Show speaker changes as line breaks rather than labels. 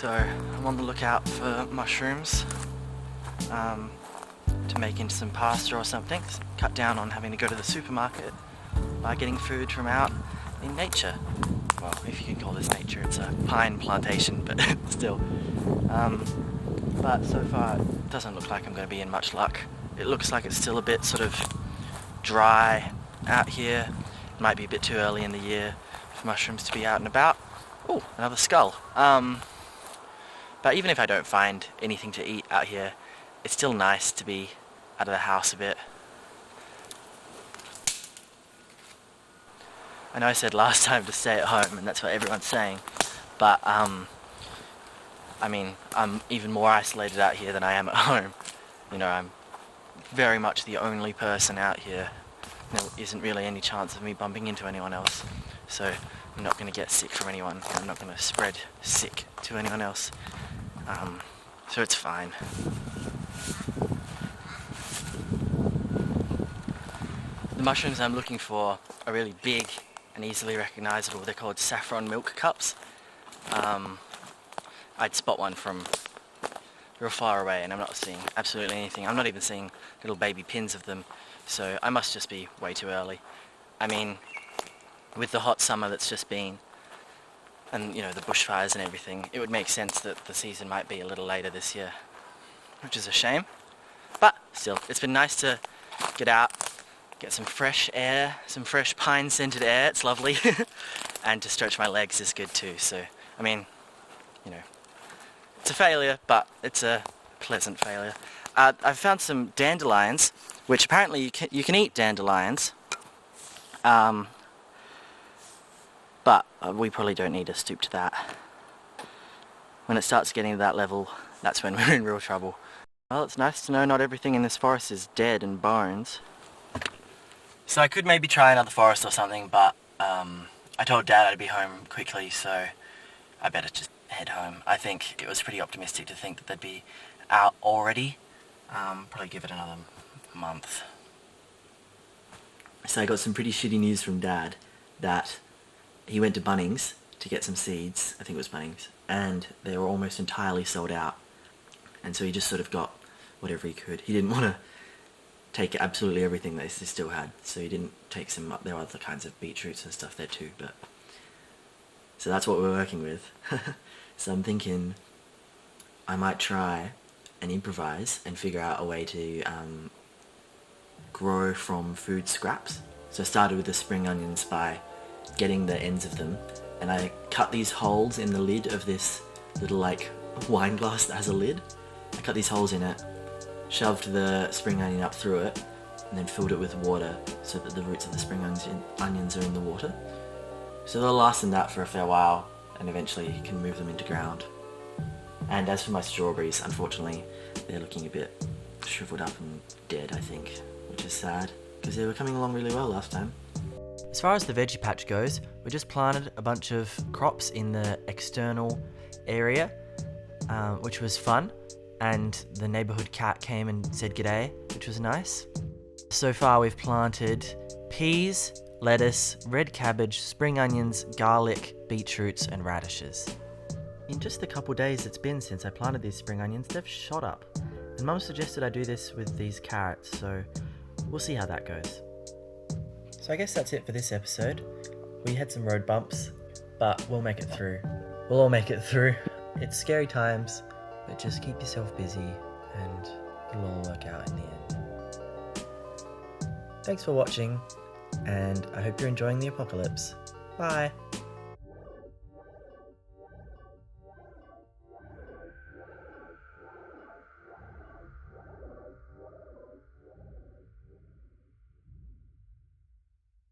So I'm on the lookout for mushrooms to make into some pasta or something. Cut down on having to go to the supermarket by getting food from out in nature. Well, if you can call this nature, it's a pine plantation, but still. But so far it doesn't look like I'm going to be in much luck. It looks like it's still a bit sort of dry out here. It might be a bit too early in the year for mushrooms to be out and about. Oh, another skull. But even if I don't find anything to eat out here, it's still nice to be out of the house a bit. I know I said last time to stay at home, and that's what everyone's saying, but I mean, I'm even more isolated out here than I am at home. You know, I'm very much the only person out here. There isn't really any chance of me bumping into anyone else, so I'm not going to get sick from anyone. I'm not going to spread sick to anyone else, so it's fine. The mushrooms I'm looking for are really big and easily recognizable. They're called saffron milk cups. I'd spot one from real far away and I'm not seeing absolutely anything. I'm not even seeing little baby pins of them, so I must just be way too early. I mean, with the hot summer that's just been, and you know, the bushfires and everything, it would make sense that the season might be a little later this year, which is a shame. But still, it's been nice to get out, get some fresh air, some fresh pine scented air, it's lovely, and to stretch my legs is good too. So, I mean, you know, it's a failure, but it's a pleasant failure. I've found some dandelions, which apparently you can eat dandelions, but we probably don't need to stoop to that. When it starts getting to that level, that's when we're in real trouble. Well, it's nice to know not everything in this forest is dead and bones. So I could maybe try another forest or something, but I told Dad I'd be home quickly, so I better just head home. I think it was pretty optimistic to think that they'd be out already. Probably give it another month. So I got some pretty shitty news from Dad that he went to Bunnings to get some seeds, I think it was Bunnings, and they were almost entirely sold out. And so he just sort of got whatever he could. He didn't want to take absolutely everything they still had, so he didn't take some. There were other kinds of beetroots and stuff there too, but so that's what we're working with. So I'm thinking I might try and improvise and figure out a way to grow from food scraps. So I started with the spring onions by getting the ends of them, and I cut these holes in the lid of this little like wine glass that has a lid. I cut these holes in it, shoved the spring onion up through it, and then filled it with water so that the roots of the spring onions are in the water. So they'll last in that for a fair while, and eventually you can move them into ground. And as for my strawberries, unfortunately, they're looking a bit shriveled up and dead, I think, which is sad, because they were coming along really well last time. As far as the veggie patch goes, we just planted a bunch of crops in the external area, which was fun, and the neighbourhood cat came and said g'day, which was nice. So far we've planted peas, lettuce, red cabbage, spring onions, garlic, beetroots and radishes. In just the couple days it's been since I planted these spring onions, they've shot up. And Mum suggested I do this with these carrots, so we'll see how that goes. So I guess that's it for this episode. We had some road bumps, but we'll make it through. We'll all make it through. It's scary times, but just keep yourself busy and it'll all work out in the end. Thanks for watching, and I hope you're enjoying the apocalypse. Bye!